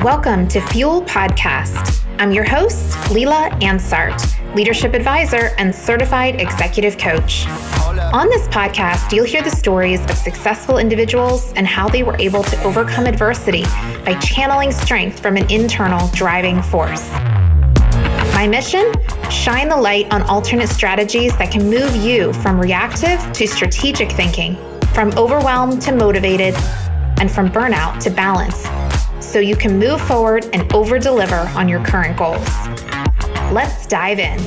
Welcome to Fuel Podcast. I'm your host, Leela Ansart, leadership advisor and certified executive coach. On this podcast, you'll hear the stories of successful individuals and how they were able to overcome adversity by channeling strength from an internal driving force. My mission? Shine the light on alternate strategies that can move you from reactive to strategic thinking, from overwhelmed to motivated, and from burnout to balance, so you can move forward and over-deliver on your current goals. Let's dive in.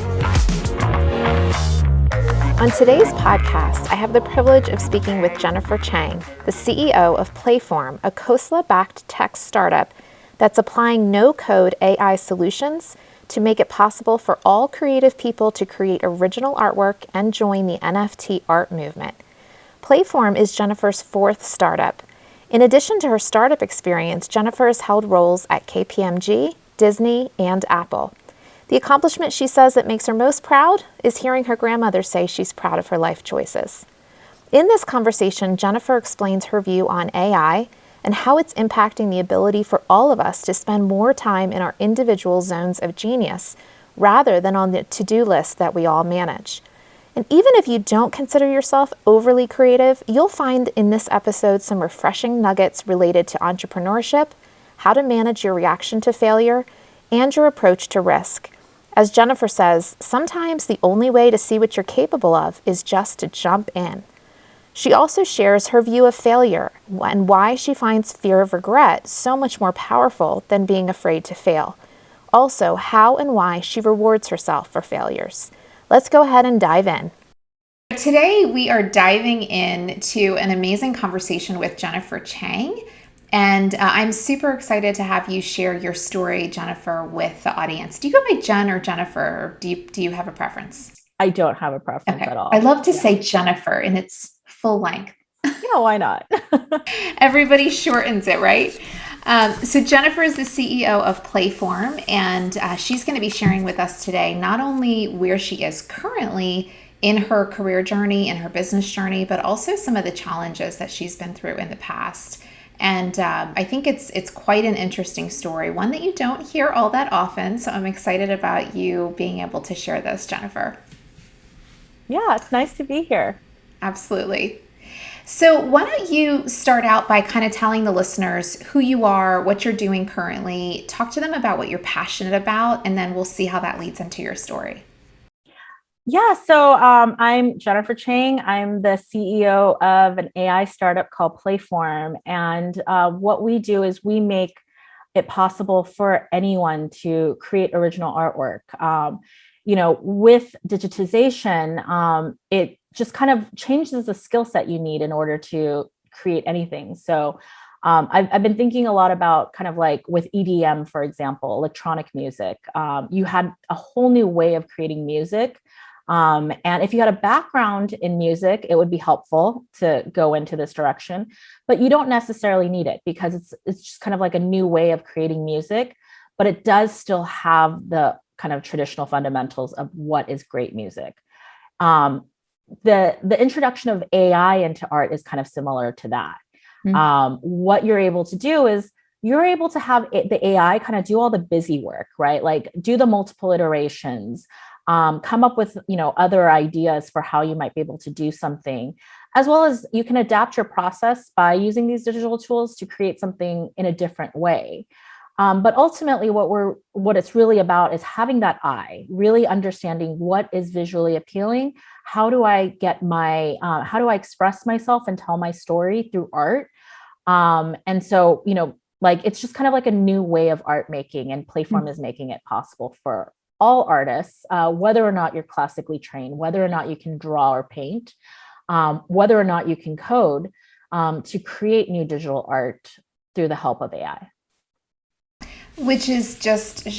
On today's podcast, I have the privilege of speaking with Jennifer Chang, the CEO of Playform, a Khosla-backed tech startup that's applying no-code AI solutions to make it possible for all creative people to create original artwork and join the NFT art movement. Playform is Jennifer's fourth startup. In addition to her startup experience, Jennifer has held roles at KPMG, Disney, and Apple. The accomplishment she says that makes her most proud is hearing her grandmother say she's proud of her life choices. In this conversation, Jennifer explains her view on AI and how it's impacting the ability for all of us to spend more time in our individual zones of genius rather than on the to-do list that we all manage. And even if you don't consider yourself overly creative, you'll find in this episode some refreshing nuggets related to entrepreneurship, how to manage your reaction to failure, and your approach to risk. As Jennifer says, sometimes the only way to see what you're capable of is just to jump in. She also shares her view of failure and why she finds fear of regret so much more powerful than being afraid to fail. Also, how and why she rewards herself for failures. Let's go ahead and dive in. Today, we are diving into an amazing conversation with Jennifer Chang. And I'm super excited to have you share your story, Jennifer, with the audience. Do you go by Jen or Jennifer? Or do you have a preference? I don't have a preference at all. I love to say Jennifer in its full length. Yeah, why not? Everybody shortens it, right? So Jennifer is the CEO of Playform, and she's going to be sharing with us today not only where she is currently in her career journey and her business journey, but also some of the challenges that she's been through in the past. And I think it's quite an interesting story, one that you don't hear all that often. So I'm excited about you being able to share this, Jennifer. Yeah, it's nice to be here. Absolutely. So why don't you start out by kind of telling the listeners who you are, what you're doing currently, talk to them about what you're passionate about, and then we'll see how that leads into your story. Yeah, so I'm Jennifer Chang. I'm the CEO of an AI startup called Playform. And what we do is we make it possible for anyone to create original artwork. With digitization, it just kind of changes the skill set you need in order to create anything. So I've been thinking a lot about kind of like with EDM, for example, electronic music. You had a whole new way of creating music. And if you had a background in music, it would be helpful to go into this direction, but you don't necessarily need it because it's just kind of like a new way of creating music, but it does still have the kind of traditional fundamentals of what is great music. The introduction of AI into art is kind of similar to that. Mm-hmm. What you're able to do is you're able to have the AI kind of do all the busy work, right? Like do the multiple iterations, come up with, other ideas for how you might be able to do something, as well as you can adapt your process by using these digital tools to create something in a different way. But ultimately, what it's really about is having that eye, really understanding what is visually appealing. How do I how do I express myself and tell my story through art? And so, it's just kind of like a new way of art making, and Playform is making it possible for all artists, whether or not you're classically trained, whether or not you can draw or paint, whether or not you can code, to create new digital art through the help of AI. Which is just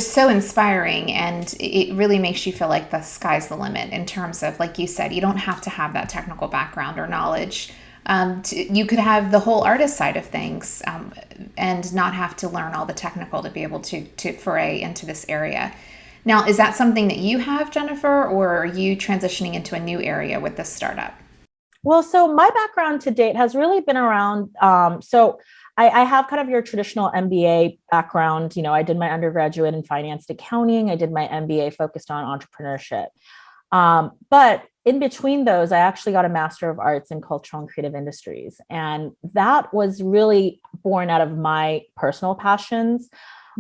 so inspiring, and it really makes you feel like the sky's the limit in terms of, like you said, you don't have to have that technical background or knowledge. You could have the whole artist side of things and not have to learn all the technical to be able to foray into this area. Now, is that something that you have, Jennifer, or are you transitioning into a new area with this startup? Well, so my background to date has really been around, so I have kind of your traditional MBA background. I did my undergraduate in finance and accounting. I did my MBA focused on entrepreneurship. But in between those, I actually got a Master of Arts in Cultural and Creative Industries. And that was really born out of my personal passions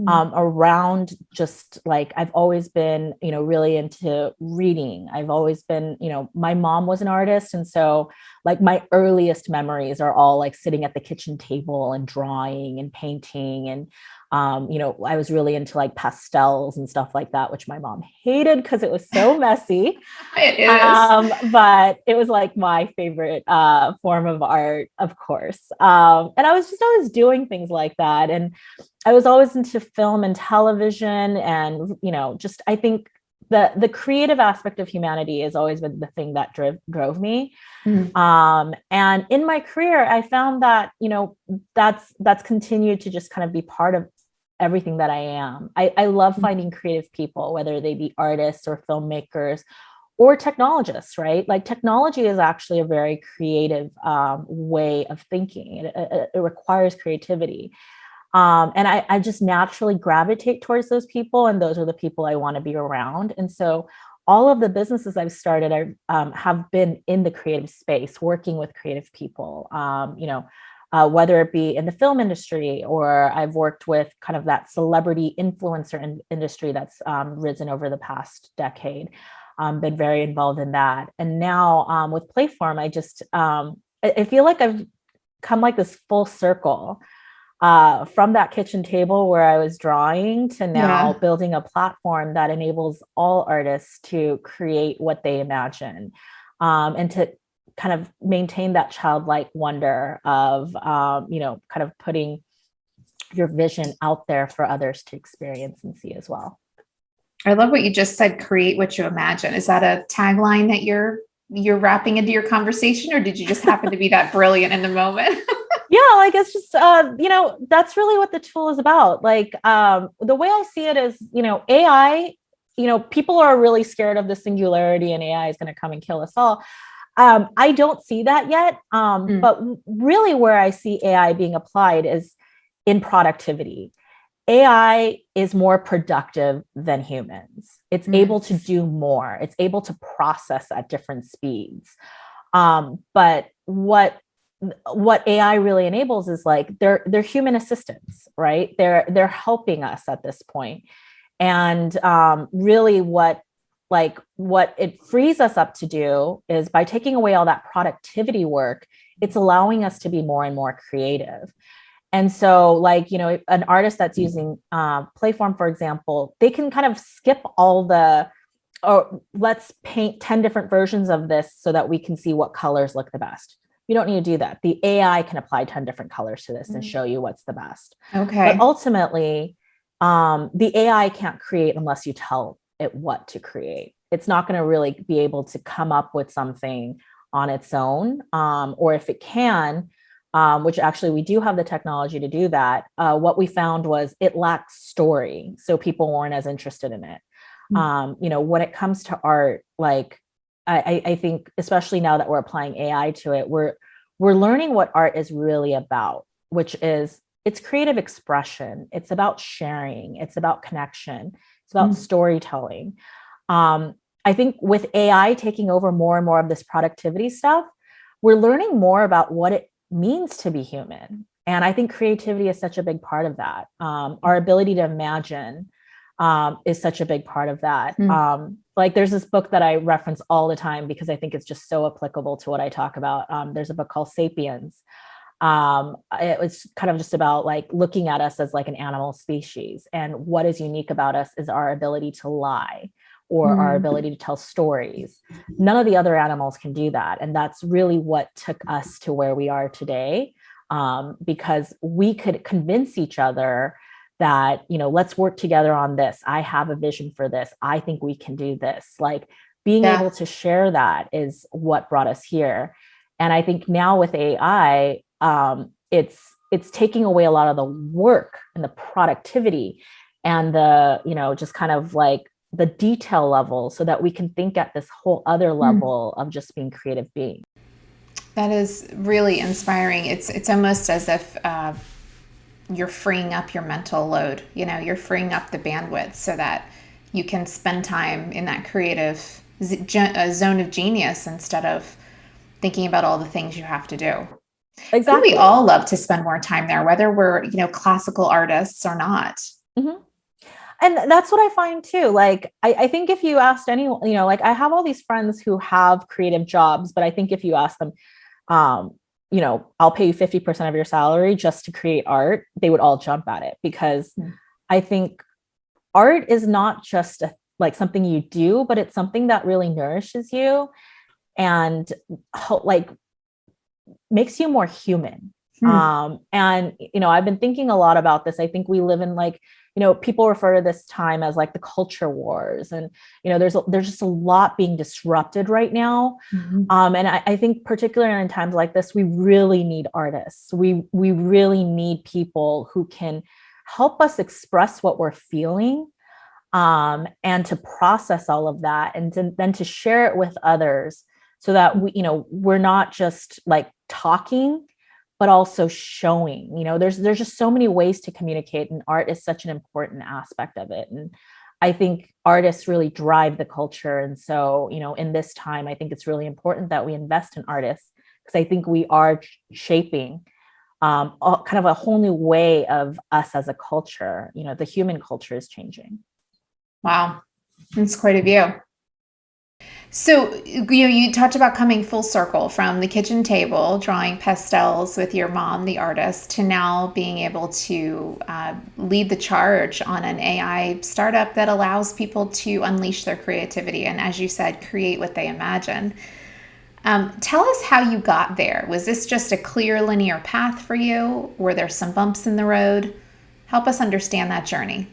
around just like, I've always been, really into reading. I've always been, my mom was an artist. And so like my earliest memories are all like sitting at the kitchen table and drawing and painting. And, I was really into like pastels and stuff like that, which my mom hated because it was so messy. It is. But it was like my favorite form of art, of course. And I was just always doing things like that. And I was always into film and television. And, just I think the creative aspect of humanity has always been the thing that drove me. And in my career, I found that, that's continued to just kind of be part of everything that I am. I love finding creative people, whether they be artists or filmmakers or technologists, right? Like technology is actually a very creative way of thinking. It requires creativity. And I just naturally gravitate towards those people, and those are the people I want to be around. And so all of the businesses I've started have been in the creative space, working with creative people, whether it be in the film industry, or I've worked with kind of that celebrity influencer industry that's risen over the past decade, been very involved in that. And now with Playform, I feel like I've come like this full circle from that kitchen table where I was drawing to now building a platform that enables all artists to create what they imagine, and to kind of maintain that childlike wonder of, kind of putting your vision out there for others to experience and see as well. I love what you just said, create what you imagine. Is that a tagline that you're wrapping into your conversation, or did you just happen to be that brilliant in the moment? Yeah, like it's just, that's really what the tool is about. Like the way I see it is, AI, people are really scared of the singularity and AI is going to come and kill us all. I don't see that yet. But really where I see AI being applied is in productivity. AI is more productive than humans. It's able to do more. It's able to process at different speeds. But what AI really enables is like they're human assistants, right? They're helping us at this point. And really what it frees us up to do is, by taking away all that productivity work, it's allowing us to be more and more creative. And so like, an artist that's using Playform, for example, they can kind of skip let's paint 10 different versions of this so that we can see what colors look the best. You don't need to do that. The AI can apply 10 different colors to this and show you what's the best. Okay. But ultimately, the AI can't create unless you tell it what to create. It's not going to really be able to come up with something on its own. Or if it can, which actually we do have the technology to do that, what we found was it lacks story. So people weren't as interested in it. When it comes to art, like I think, especially now that we're applying AI to it, we're learning what art is really about, which is it's creative expression. It's about sharing. It's about connection. It's about storytelling. I think with AI taking over more and more of this productivity stuff, we're learning more about what it means to be human. And I think creativity is such a big part of that. Our ability to imagine is such a big part of that. Like there's this book that I reference all the time because I think it's just so applicable to what I talk about. There's a book called Sapiens. It was kind of just about like looking at us as like an animal species, and what is unique about us is our ability to lie or our ability to tell stories. None of the other animals can do that. And that's really what took us to where we are today, because we could convince each other that, let's work together on this. I have a vision for this. I think we can do this. Like being able to share that is what brought us here. And I think now with AI, it's taking away a lot of the work and the productivity and the, just kind of like the detail level, so that we can think at this whole other level of just being creative beings. That is really inspiring. It's almost as if you're freeing up your mental load. You're freeing up the bandwidth so that you can spend time in that creative zone of genius instead of thinking about all the things you have to do. Exactly. We all love to spend more time there, whether we're, classical artists or not. Mm-hmm. And that's what I find too. Like, I think if you asked anyone, like I have all these friends who have creative jobs, but I think if you ask them, I'll pay you 50% of your salary just to create art, they would all jump at it, because I think art is not just like something you do, but it's something that really nourishes you and like makes you more human. And I've been thinking a lot about this. I think we live in like, people refer to this time as like the culture wars, and there's just a lot being disrupted right now. And I think particularly in times like this, we really need artists. We really need people who can help us express what we're feeling, and to process all of that, and then to share it with others, so that we're not just like talking, but also showing. There's just so many ways to communicate, and art is such an important aspect of it. And I think artists really drive the culture. And so, in this time, I think it's really important that we invest in artists, because I think we are shaping kind of a whole new way of us as a culture. The human culture is changing. Wow, that's quite a view. So, you talked about coming full circle from the kitchen table, drawing pastels with your mom, the artist, to now being able to lead the charge on an AI startup that allows people to unleash their creativity and, as you said, create what they imagine. Tell us how you got there. Was this just a clear linear path for you? Were there some bumps in the road? Help us understand that journey.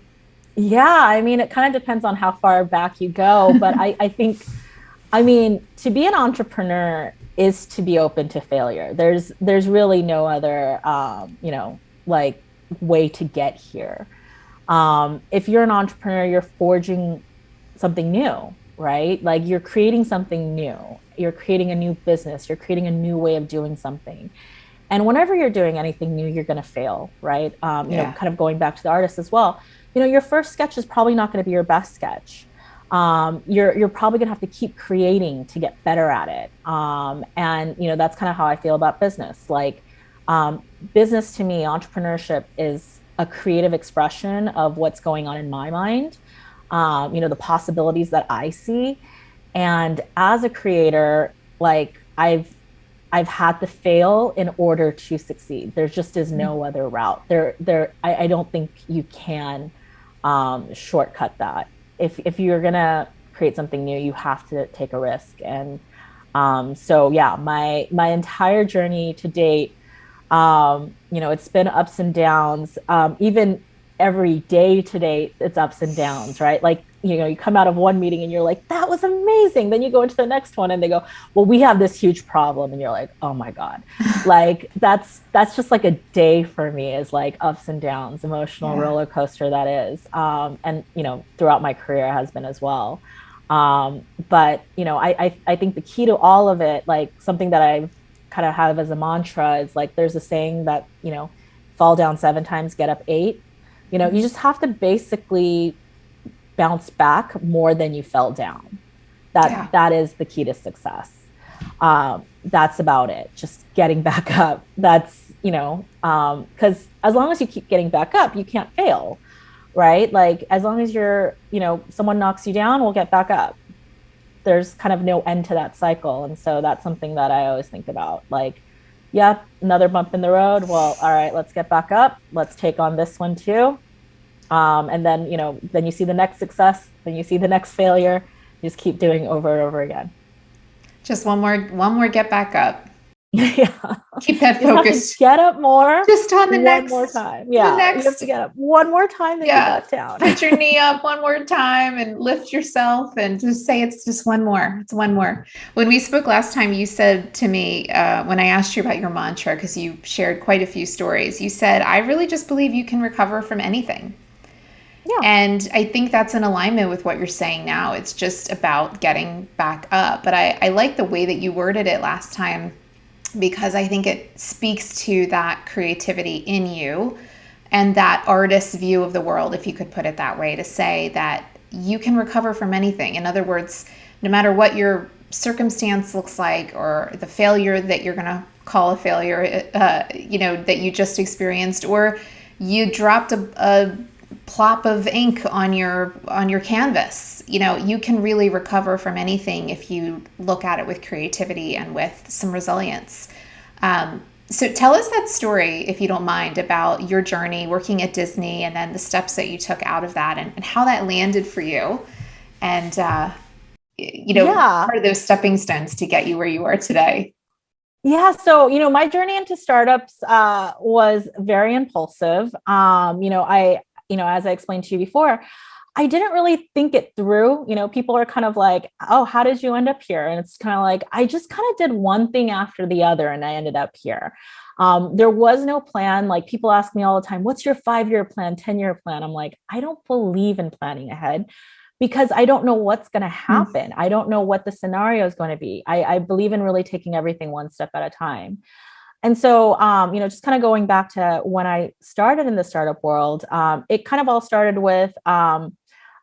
Yeah, I mean, it kind of depends on how far back you go, but I think, to be an entrepreneur is to be open to failure. There's really no other, like way to get here. If you're an entrepreneur, you're forging something new, right? Like you're creating something new. You're creating a new business. You're creating a new way of doing something. And whenever you're doing anything new, you're going to fail, right? Kind of going back to the artist as well. Your first sketch is probably not going to be your best sketch. You're probably gonna have to keep creating to get better at it. And that's kind of how I feel about business. Like, business to me, entrepreneurship is a creative expression of what's going on in my mind. The possibilities that I see. And as a creator, like I've had to fail in order to succeed. There just is no other route. I don't think you can shortcut that. If you're gonna create something new, you have to take a risk. And so yeah, my entire journey to date, it's been ups and downs. Even every day to date, it's ups and downs, right? Like, you come out of one meeting and you're like, that was amazing. Then you go into the next one and they go, well, we have this huge problem. And you're like, oh my God. Like that's just like a day for me, is like ups and downs, emotional roller coaster that is. And, throughout my career has been as well. But, I think the key to all of it, like something that I've kind of have as a mantra, is like, there's a saying that, fall down 7 times, get up 8. You just have to basically bounce back more than you fell down. That is the key to success. That's about it. Just getting back up. That's, because as long as you keep getting back up, you can't fail, right? Like as long as you're, someone knocks you down, we'll get back up. There's kind of no end to that cycle. And so that's something that I always think about. Like, yeah, another bump in the road. Well, all right, let's get back up. Let's take on this one too. And then, then you see the next success, then you see the next failure. You just keep doing over and over again. Just one more get back up. Yeah. Keep that focus. Get up more. Just on the next. One more time. Yeah. You have to get up one more time, then you got down. Put your knee up one more time and lift yourself and just say it's just one more. It's one more. When we spoke last time, you said to me, when I asked you about your mantra, because you shared quite a few stories, you said, I really just believe you can recover from anything. Yeah. And I think that's in alignment with what you're saying now. It's just about getting back up. But I like the way that you worded it last time, because I think it speaks to that creativity in you and that artist's view of the world, if you could put it that way, to say that you can recover from anything. In other words, no matter what your circumstance looks like, or the failure that you're going to call a failure, that you just experienced, or you dropped a plop of ink on your canvas, you can really recover from anything if you look at it with creativity and with some resilience. So tell us that story, if you don't mind, about your journey working at Disney, and then the steps that you took out of that, and how that landed for you, and part of those stepping stones to get you where you are today. Yeah. So, my journey into startups was very impulsive. As I explained to you before, I didn't really think it through. People are kind of like, oh, how did you end up here? And it's kind of like, I just kind of did one thing after the other and I ended up here. There was no plan. Like, people ask me all the time, what's your 5-year plan, 10-year plan? I'm like, I don't believe in planning ahead, because I don't know what's going to happen. I don't know what the scenario is going to be. I believe in really taking everything one step at a time. And so, just kind of going back to when I started in the startup world, it kind of all started with,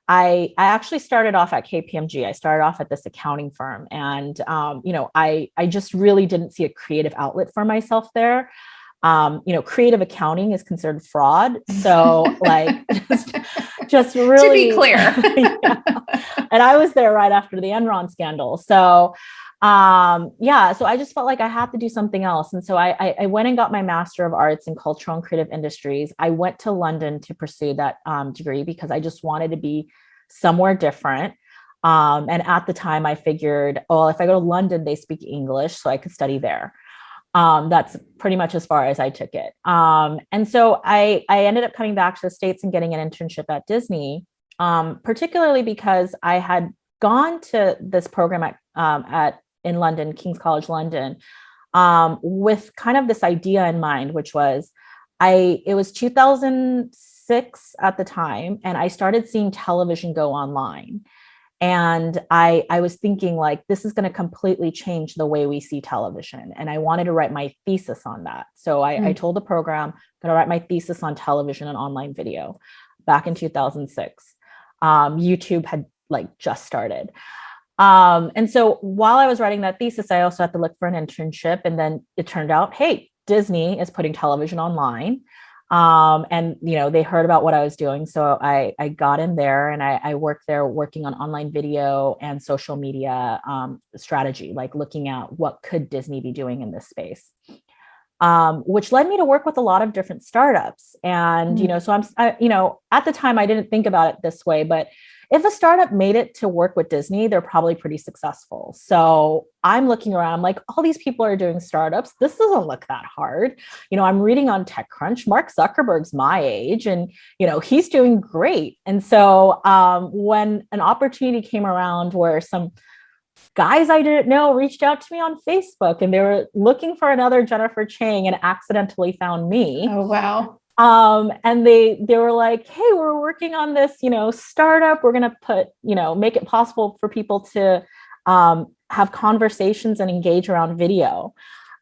I actually started off at KPMG. I started off at this accounting firm, and I just really didn't see a creative outlet for myself there. Creative accounting is considered fraud. So like, just really to be clear. Yeah. And I was there right after the Enron scandal. So so I just felt like I had to do something else. And so I went and got my Master of Arts in Cultural and Creative Industries. I went to London to pursue that degree because I just wanted to be somewhere different. And at the time I figured, oh, if I go to London, they speak English, so I could study there. That's pretty much as far as I took it. And so I ended up coming back to the States and getting an internship at Disney, particularly because I had gone to this program in London, King's College London, with kind of this idea in mind, which was it was 2006 at the time, and I started seeing television go online. And I was thinking, like, this is going to completely change the way we see television. And I wanted to write my thesis on that. So I told the program, I'm going to write my thesis on television and online video back in 2006. YouTube had just started. And so while I was writing that thesis, I also had to look for an internship. And then it turned out, hey, Disney is putting television online. And they heard about what I was doing. So I got in there, and I worked there working on online video and social media strategy, like looking at what could Disney be doing in this space, which led me to work with a lot of different startups. And, so at the time I didn't think about it this way, but if a startup made it to work with Disney, they're probably pretty successful. So I'm looking around, I'm like, all these people are doing startups. This doesn't look that hard. I'm reading on TechCrunch, Mark Zuckerberg's my age, and, he's doing great. And so when an opportunity came around where some guys I didn't know reached out to me on Facebook, and they were looking for another Jennifer Chang and accidentally found me. Oh, wow. And they were like, hey, we're working on this, startup. We're going to make it possible for people to have conversations and engage around video.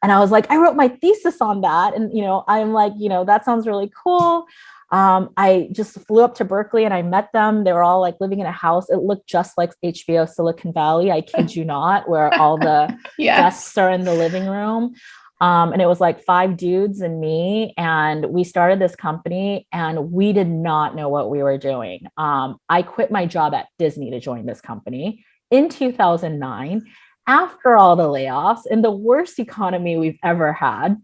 And I was like, I wrote my thesis on that. And, I'm like, that sounds really cool. I just flew up to Berkeley and I met them. They were all like living in a house. It looked just like HBO Silicon Valley. I kid you not, where all the desks are in the living room. And it was like 5 dudes and me, and we started this company, and we did not know what we were doing. I quit my job at Disney to join this company in 2009, after all the layoffs in the worst economy we've ever had.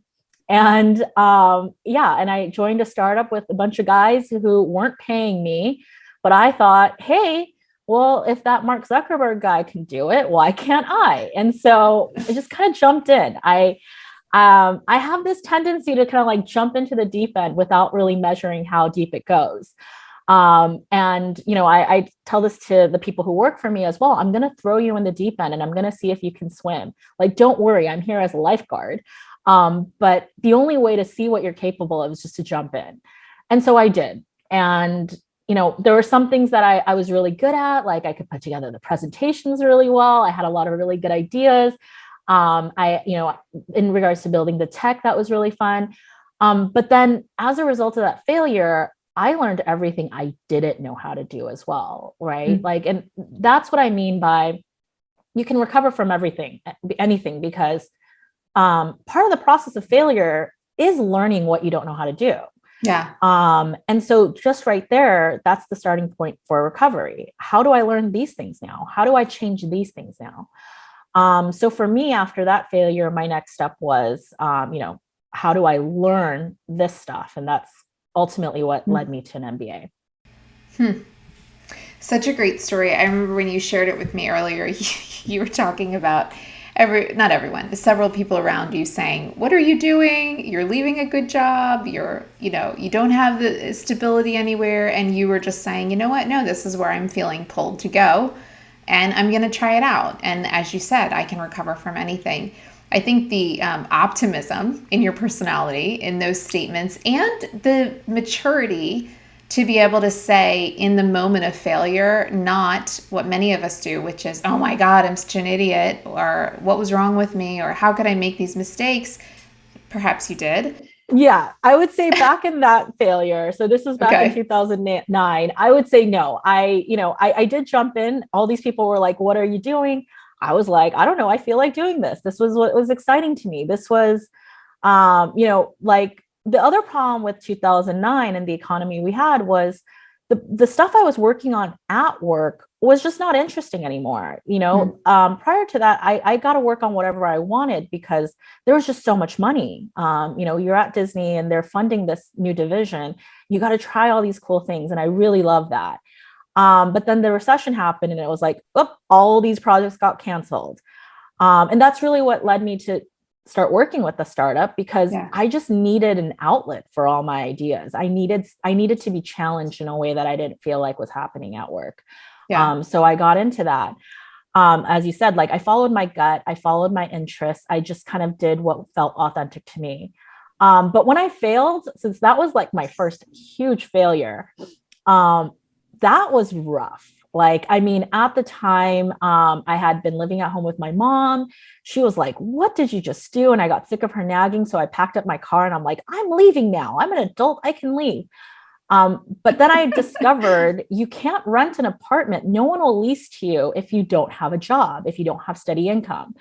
And and I joined a startup with a bunch of guys who weren't paying me, but I thought, hey, well, if that Mark Zuckerberg guy can do it, why can't I? And so I just kind of jumped in. I have this tendency to kind of like jump into the deep end without really measuring how deep it goes. I tell this to the people who work for me as well. I'm going to throw you in the deep end and I'm going to see if you can swim. Like, don't worry, I'm here as a lifeguard. But the only way to see what you're capable of is just to jump in. And so I did. And, there were some things that I was really good at. Like, I could put together the presentations really well. I had a lot of really good ideas. In regards to building the tech, that was really fun. But then as a result of that failure, I learned everything I didn't know how to do as well, right? Like, and that's what I mean by you can recover from anything, because part of the process of failure is learning what you don't know how to do. Yeah. And so just right there, that's the starting point for recovery. How do I learn these things now? How do I change these things now? So for me, after that failure, my next step was, how do I learn this stuff? And that's ultimately what led me to an MBA. Such a great story. I remember when you shared it with me earlier, you were talking about not everyone, several people around you saying, "What are you doing? You're leaving a good job. You don't have the stability anywhere." And you were just saying, "You know what? No, this is where I'm feeling pulled to go, and I'm going to try it out." And as you said, I can recover from anything. I think the optimism in your personality, in those statements, and the maturity to be able to say in the moment of failure, not what many of us do, which is, "Oh my God, I'm such an idiot," or "What was wrong with me?" or "How could I make these mistakes?" Perhaps you did. Yeah, I would say back in that failure. So this was back in 2009. I would say no. I did jump in. All these people were like, "What are you doing?" I was like, "I don't know. I feel like doing this." This was what was exciting to me. This was, like the other problem with 2009 and the economy we had was the stuff I was working on at work was just not interesting anymore. Prior to that, I got to work on whatever I wanted because there was just so much money. You're at Disney and they're funding this new division. You got to try all these cool things. And I really love that. But then the recession happened and it was like, oh, all these projects got canceled. And that's really what led me to start working with the startup, because I just needed an outlet for all my ideas. I needed to be challenged in a way that I didn't feel like was happening at work. So I got into that. As you said, like I followed my gut, I followed my interests. I just kind of did what felt authentic to me. But when I failed, since that was like my first huge failure, that was rough. Like, I mean, at the time, I had been living at home with my mom. She was like, "What did you just do?" And I got sick of her nagging. So I packed up my car and I'm like, "I'm leaving now. I'm an adult. I can leave." But then I discovered you can't rent an apartment. No one will lease to you if you don't have a job, if you don't have steady income.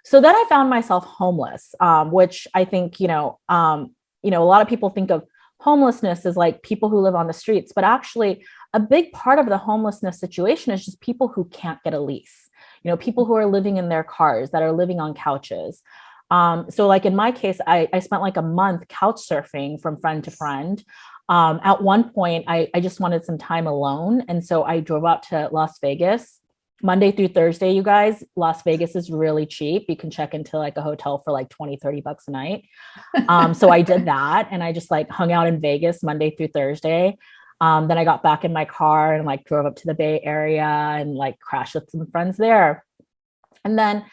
So then I found myself homeless, which I think, a lot of people think of homelessness as like people who live on the streets, but actually a big part of the homelessness situation is just people who can't get a lease, people who are living in their cars, that are living on couches. So like in my case, I spent like a month couch surfing from friend to friend. At one point, I just wanted some time alone. And so I drove out to Las Vegas. Monday through Thursday, you guys, Las Vegas is really cheap. You can check into like a hotel for like 20-30 bucks a night. So I did that and I just like hung out in Vegas Monday through Thursday. Then I got back in my car and like drove up to the Bay Area and like crashed with some friends there. And then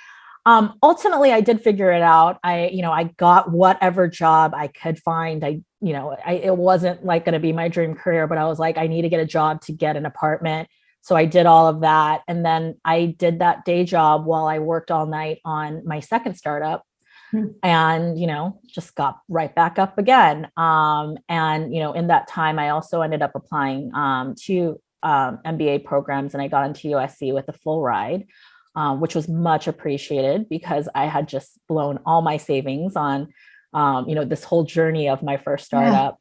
ultimately I did figure it out. I got whatever job I could find. It wasn't like going to be my dream career, but I was like, I need to get a job to get an apartment. So I did all of that. And then I did that day job while I worked all night on my second startup. And, just got right back up again. In that time, I also ended up applying to MBA programs, and I got into USC with a full ride, which was much appreciated because I had just blown all my savings on, this whole journey of my first startup.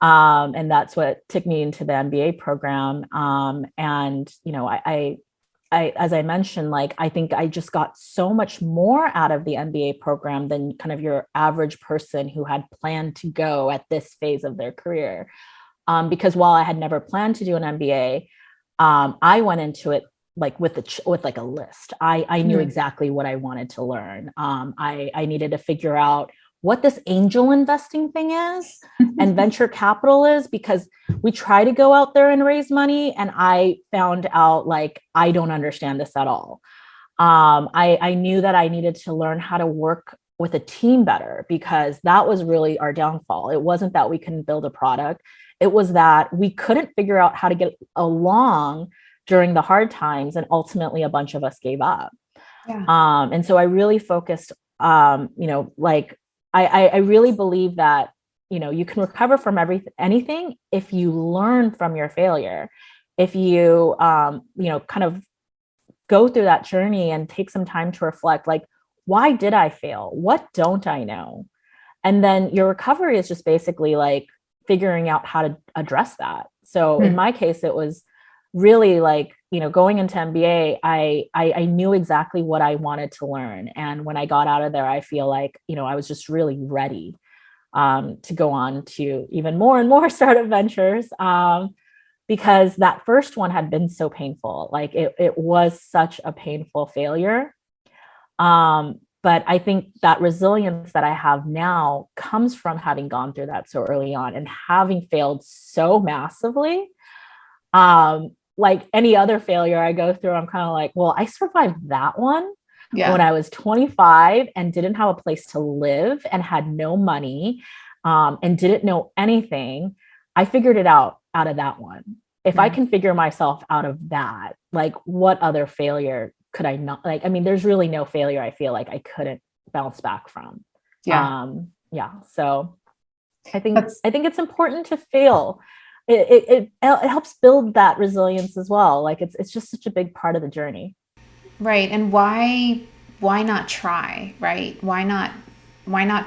And that's what took me into the MBA program. I, as I mentioned, like, I think I just got so much more out of the MBA program than kind of your average person who had planned to go at this phase of their career. Because while I had never planned to do an MBA, I went into it like with like a list. I knew exactly what I wanted to learn. I needed to figure out what this angel investing thing is and venture capital is, because we try to go out there and raise money. And I found out like, I don't understand this at all. I knew that I needed to learn how to work with a team better, because that was really our downfall. It wasn't that we couldn't build a product. It was that we couldn't figure out how to get along during the hard times. And ultimately a bunch of us gave up. And so I really focused, I really believe that you can recover from anything if you learn from your failure, if you, kind of go through that journey and take some time to reflect, like, why did I fail? What don't I know? And then your recovery is just basically like figuring out how to address that. So in my case, it was really like, going into MBA, I knew exactly what I wanted to learn. And when I got out of there, I feel like, I was just really ready to go on to even more and more startup ventures. Because that first one had been so painful. Like it was such a painful failure. But I think that resilience that I have now comes from having gone through that so early on and having failed so massively. Like any other failure I go through, I'm kind of like, well, I survived that one when I was 25 and didn't have a place to live and had no money, and didn't know anything. I figured it out of that one. If I can figure myself out of that, like what other failure could I not, like, I mean, there's really no failure I feel like I couldn't bounce back from. So I think it's important to fail. It helps build that resilience as well. Like it's just such a big part of the journey. Right. And why not try, right? Why not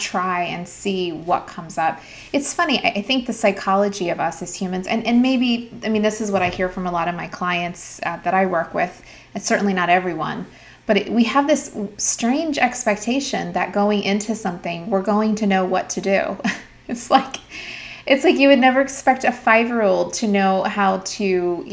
try and see what comes up? It's funny. I think the psychology of us as humans, and maybe, I mean, this is what I hear from a lot of my clients that I work with. It's certainly not everyone, but we have this strange expectation that going into something, we're going to know what to do. It's like you would never expect a 5-year-old to know how to,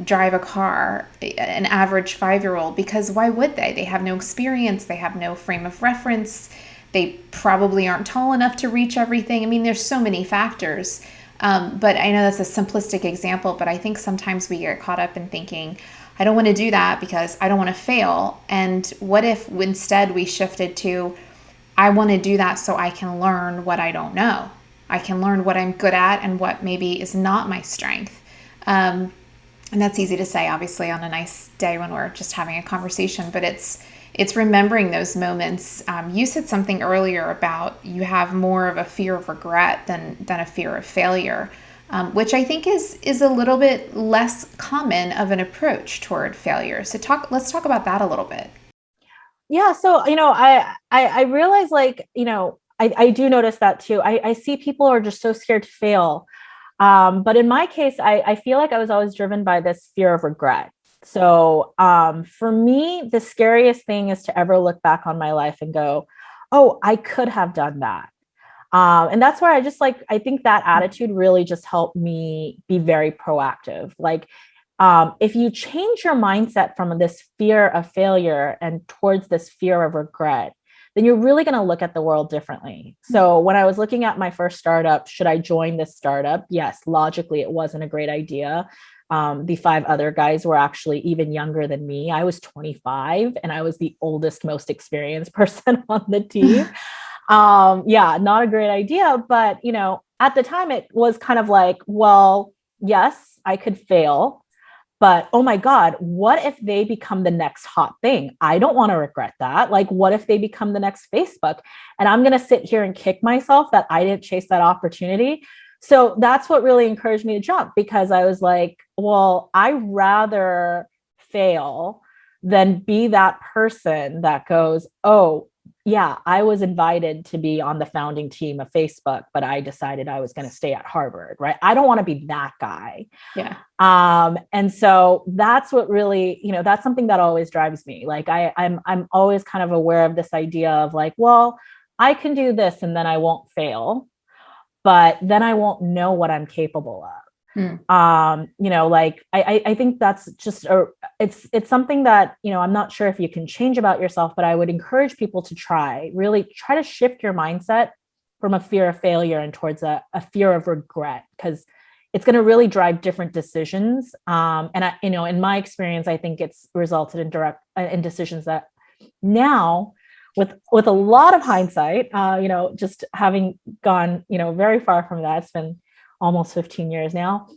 drive a car, an average 5-year-old, because why would they? They have no experience. They have no frame of reference. They probably aren't tall enough to reach everything. I mean, there's so many factors. But I know that's a simplistic example, but I think sometimes we get caught up in thinking, I don't want to do that because I don't want to fail. And what if instead we shifted to, I want to do that so I can learn what I don't know. I can learn what I'm good at and what maybe is not my strength. And that's easy to say, obviously, on a nice day when we're just having a conversation, but it's remembering those moments. You said something earlier about you have more of a fear of regret than a fear of failure, which I think is a little bit less common of an approach toward failure. So let's talk about that a little bit. Yeah. So, I realize, like, I do notice that too. I see people are just so scared to fail. But in my case, I feel like I was always driven by this fear of regret. So for me, the scariest thing is to ever look back on my life and go, oh, I could have done that. And that's where I think that attitude really just helped me be very proactive. Like, if you change your mindset from this fear of failure and towards this fear of regret, then you're really going to look at the world differently. So when I was looking at my first startup, should I join this startup? Yes, logically, it wasn't a great idea. The 5 other guys were actually even younger than me. I was 25 and I was the oldest, most experienced person on the team. Not a great idea. But, at the time it was kind of like, well, yes, I could fail. But oh my God, what if they become the next hot thing? I don't want to regret that. Like, what if they become the next Facebook? And I'm going to sit here and kick myself that I didn't chase that opportunity. So that's what really encouraged me to jump, because I was like, well, I rather fail than be that person that goes, oh, yeah, I was invited to be on the founding team of Facebook, but I decided I was going to stay at Harvard, right? I don't want to be that guy. Yeah. And so that's what really, that's something that always drives me. Like I'm always kind of aware of this idea of like, well, I can do this and then I won't fail, but then I won't know what I'm capable of. Like I think that's just it's something that, I'm not sure if you can change about yourself, but I would encourage people to really try to shift your mindset from a fear of failure and towards a fear of regret, because it's going to really drive different decisions. And I, in my experience, I think it's resulted in decisions that now, with a lot of hindsight, just having gone, very far from that, it's been almost 15 years now,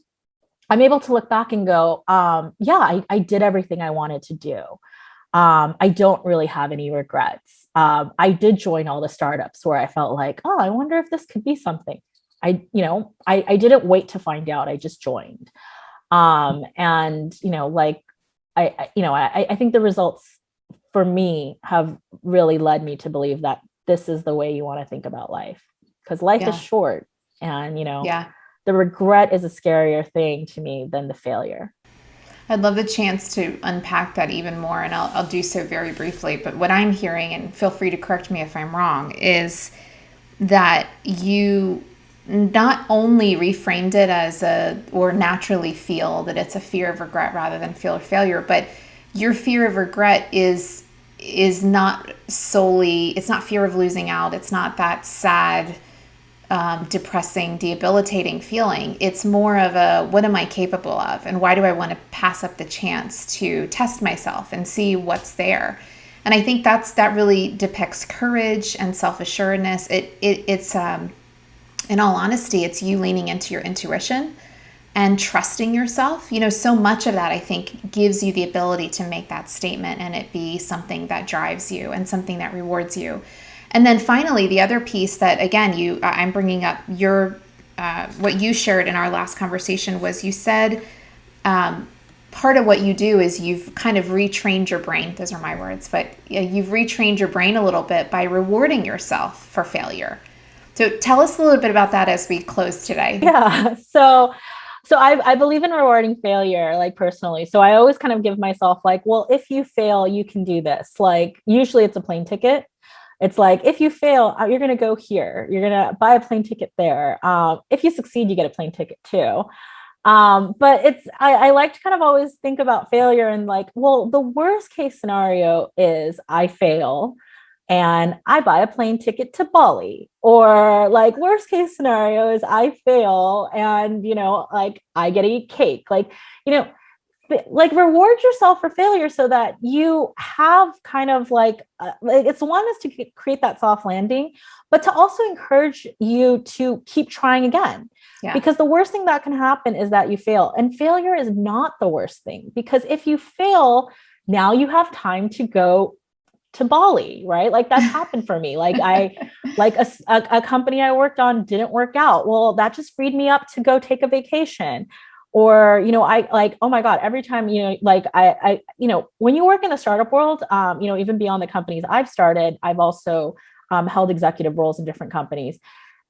I'm able to look back and go, I did everything I wanted to do. I don't really have any regrets. I did join all the startups where I felt like, oh, I wonder if this could be something. I didn't wait to find out. I just joined. And, I think the results for me have really led me to believe that this is the way you want to think about life, because life is short, and, the regret is a scarier thing to me than the failure. I'd love the chance to unpack that even more, and I'll do so very briefly. But what I'm hearing, and feel free to correct me if I'm wrong, is that you not only reframed it as or naturally feel that it's a fear of regret rather than fear of failure, but your fear of regret is not solely, it's not fear of losing out. It's not that sad, depressing, debilitating feeling. It's more of a, what am I capable of? And why do I want to pass up the chance to test myself and see what's there? And I think that really depicts courage and self-assuredness. It's in all honesty, it's you leaning into your intuition and trusting yourself. So much of that, I think, gives you the ability to make that statement and it be something that drives you and something that rewards you. And then finally, the other piece that, again, I'm bringing up what you shared in our last conversation was, you said part of what you do is you've kind of retrained your brain. Those are my words, but you've retrained your brain a little bit by rewarding yourself for failure. So tell us a little bit about that as we close today. Yeah. So I believe in rewarding failure, like, personally. So I always kind of give myself like, well, if you fail, you can do this. Like, usually it's a plane ticket. It's like, if you fail, you're going to go here. You're going to buy a plane ticket there. If you succeed, you get a plane ticket too. But I like to kind of always think about failure and like, well, the worst case scenario is I fail and I buy a plane ticket to Bali, or like, worst case scenario is I fail and, like, I get to eat cake. Like, reward yourself for failure so that you have kind of like it's one is to create that soft landing, but to also encourage you to keep trying again. Yeah. Because the worst thing that can happen is that you fail, and failure is not the worst thing, because if you fail, now you have time to go to Bali, right? Like, that's happened for me. Like, a company I worked on didn't work out. Well, that just freed me up to go take a vacation. Or, I like, oh my God, every time, I when you work in the startup world, even beyond the companies I've started, I've also held executive roles in different companies,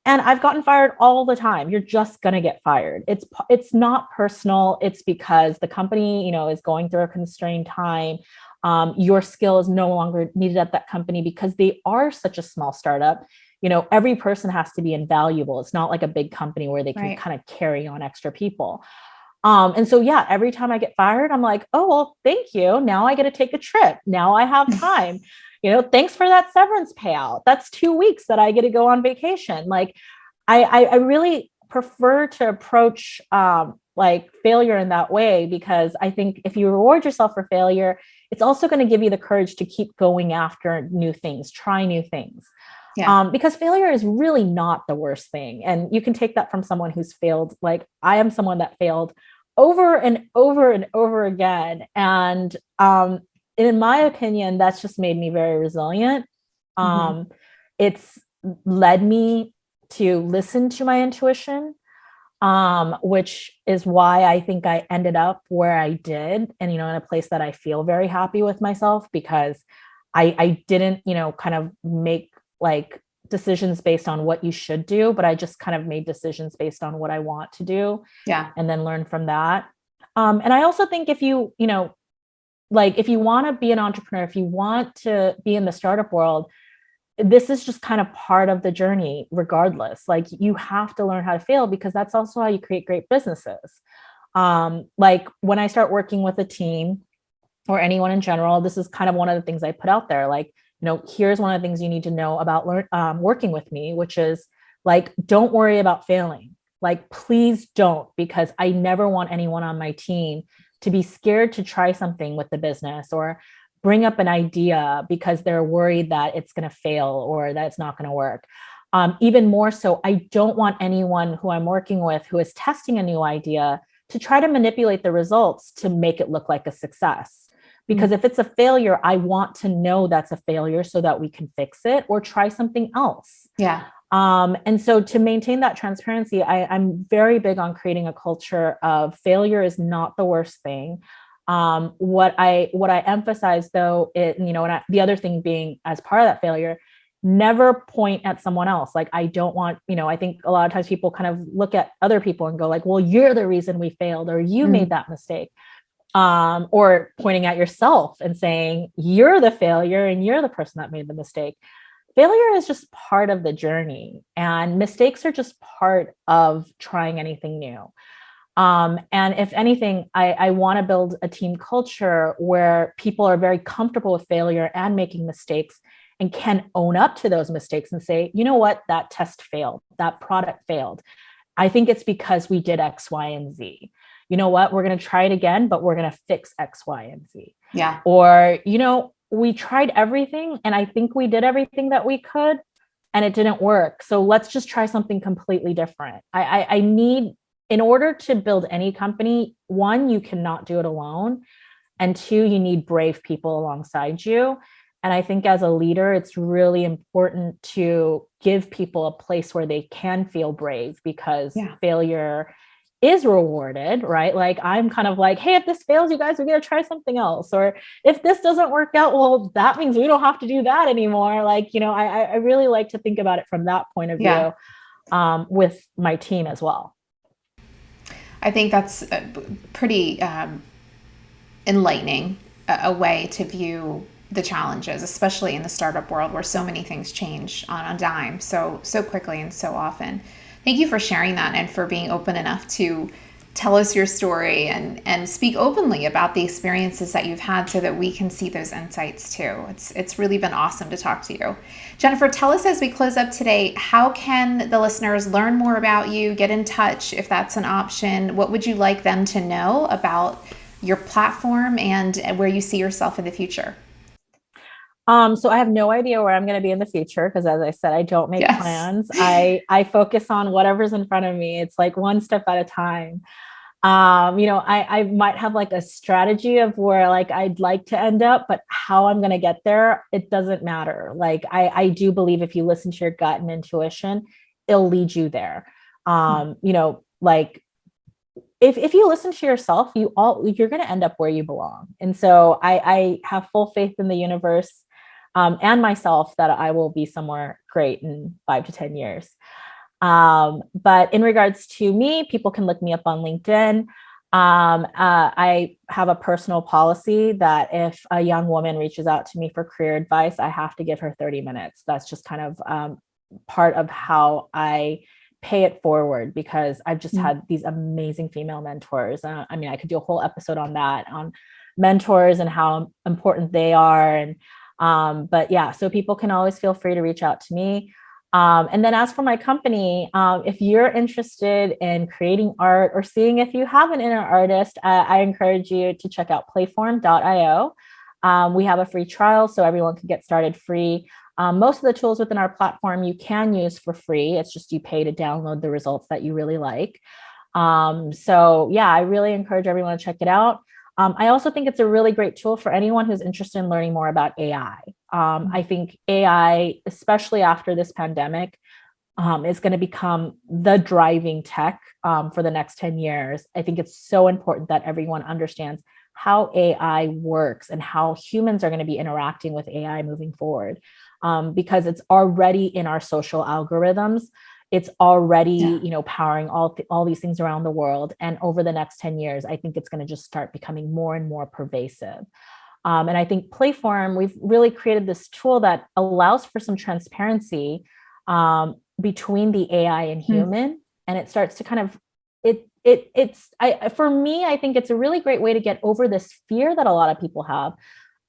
and I've gotten fired all the time. You're just going to get fired. It's not personal. It's because the company, is going through a constrained time. Your skill is no longer needed at that company because they are such a small startup. Every person has to be invaluable. It's not like a big company where they can kind of carry on extra people. And so, yeah, every time I get fired, I'm like, oh, well, thank you. Now I get to take a trip. Now I have time. Thanks for that severance payout. That's 2 weeks that I get to go on vacation. Like, I really prefer to approach like failure in that way, because I think if you reward yourself for failure, it's also going to give you the courage to keep going after new things, try new things. Yeah. Because failure is really not the worst thing. And you can take that from someone who's failed. Like, I am someone that failed over and over and over again. And in my opinion, that's just made me very resilient. It's led me to listen to my intuition, which is why I think I ended up where I did, and, in a place that I feel very happy with myself, because I didn't, kind of make like decisions based on what you should do, but I just kind of made decisions based on what I want to do. Yeah. And then learn from that. And I also think if you, if you want to be an entrepreneur, if you want to be in the startup world, this is just kind of part of the journey, regardless. Like, you have to learn how to fail, because that's also how you create great businesses. Like, when I start working with a team or anyone in general, this is kind of one of the things I put out there. Like, here's one of the things you need to know about working with me, which is like, don't worry about failing. Like, please don't, because I never want anyone on my team to be scared to try something with the business or bring up an idea because they're worried that it's going to fail or that it's not going to work. Even more so, I don't want anyone who I'm working with who is testing a new idea to try to manipulate the results to make it look like a success. Because if it's a failure, I want to know that's a failure so that we can fix it or try something else. Yeah. And so to maintain that transparency, I'm very big on creating a culture of failure is not the worst thing. What I emphasize though, the other thing being as part of that failure, never point at someone else. Like, I don't want, I think a lot of times people kind of look at other people and go like, well, you're the reason we failed, or you made that mistake. Or pointing at yourself and saying you're the failure and you're the person that made the mistake. Failure is just part of the journey, and mistakes are just part of trying anything new. And if anything, I want to build a team culture where people are very comfortable with failure and making mistakes and can own up to those mistakes and say, you know what, that test failed, that product failed. I think it's because we did X, Y, and Z. You know what, we're going to try it again, but we're going to fix X, Y, and Z. Yeah. Or, we tried everything and I think we did everything that we could and it didn't work. So let's just try something completely different. I need, in order to build any company, one, you cannot do it alone. And two, you need brave people alongside you. And I think as a leader, it's really important to give people a place where they can feel brave, because failure is rewarded, right? Like, I'm kind of like, hey, if this fails, you guys, we're going to try something else. Or if this doesn't work out, well, that means we don't have to do that anymore. Like, I really like to think about it from that point of view, with my team as well. I think that's pretty enlightening, a way to view the challenges, especially in the startup world where so many things change on a dime so quickly and so often. Thank you for sharing that and for being open enough to tell us your story and speak openly about the experiences that you've had so that we can see those insights too. It's really been awesome to talk to you. Jennifer, tell us as we close up today, how can the listeners learn more about you, get in touch if that's an option? What would you like them to know about your platform and where you see yourself in the future? So I have no idea where I'm going to be in the future, because as I said, I don't make plans. I focus on whatever's in front of me. It's like one step at a time. I might have like a strategy of where like I'd like to end up, but how I'm going to get there, it doesn't matter. Like, I do believe if you listen to your gut and intuition, it'll lead you there. Like, if you listen to yourself, you're going to end up where you belong. And so I have full faith in the universe, and myself, that I will be somewhere great in 5 to 10 years. But in regards to me, people can look me up on LinkedIn. I have a personal policy that if a young woman reaches out to me for career advice, I have to give her 30 minutes. That's just kind of part of how I pay it forward, because I've just had these amazing female mentors. I could do a whole episode on that, on mentors and how important they are. And but yeah, so people can always feel free to reach out to me. And then as for my company, if you're interested in creating art or seeing if you have an inner artist, I encourage you to check out playform.io. We have a free trial, so everyone can get started free. Most of the tools within our platform you can use for free. It's just you pay to download the results that you really like. So yeah, I really encourage everyone to check it out. I also think it's a really great tool for anyone who's interested in learning more about AI. I think AI, especially after this pandemic, is going to become the driving tech for the next 10 years. I think it's so important that everyone understands how AI works and how humans are going to be interacting with AI moving forward, because it's already in our social algorithms. It's already, powering all these things around the world. And over the next 10 years, I think it's going to just start becoming more and more pervasive. And I think Playform, we've really created this tool that allows for some transparency between the AI and human. And it starts to kind of, for me, I think it's a really great way to get over this fear that a lot of people have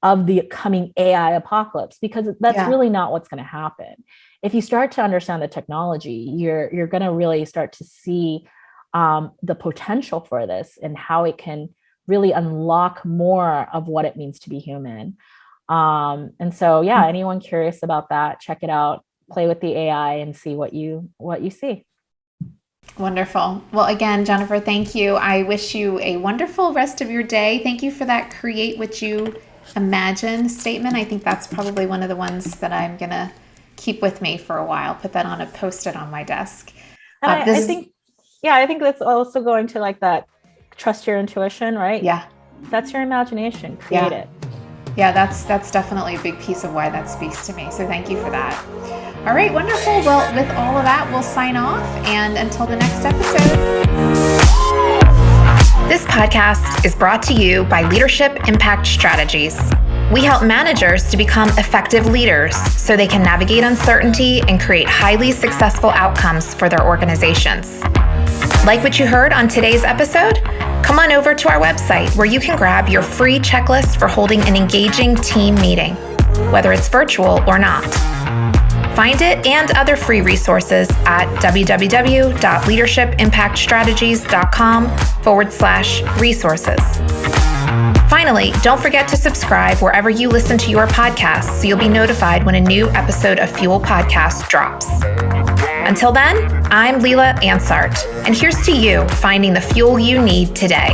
of the coming AI apocalypse, because that's really not what's going to happen. If you start to understand the technology, you're going to really start to see the potential for this and how it can really unlock more of what it means to be human. And so, yeah, anyone curious about that, check it out, play with the AI and see what you see. Wonderful. Well, again, Jennifer, thank you. I wish you a wonderful rest of your day. Thank you for that create what you imagine statement. I think that's probably one of the ones that I'm going to keep with me for a while. Put that on a Post-it on my desk. And I think that's also going to like that trust your intuition, right? Yeah. That's your imagination. Create it. Yeah, that's definitely a big piece of why that speaks to me. So thank you for that. All right, wonderful. Well, with all of that, we'll sign off. And until the next episode. This podcast is brought to you by Leadership Impact Strategies. We help managers to become effective leaders so they can navigate uncertainty and create highly successful outcomes for their organizations. Like what you heard on today's episode? Come on over to our website where you can grab your free checklist for holding an engaging team meeting, whether it's virtual or not. Find it and other free resources at www.leadershipImpactstrategies.com/resources. Finally, don't forget to subscribe wherever you listen to your podcasts so you'll be notified when a new episode of Fuel Podcast drops. Until then, I'm Leela Ansart, and here's to you finding the fuel you need today.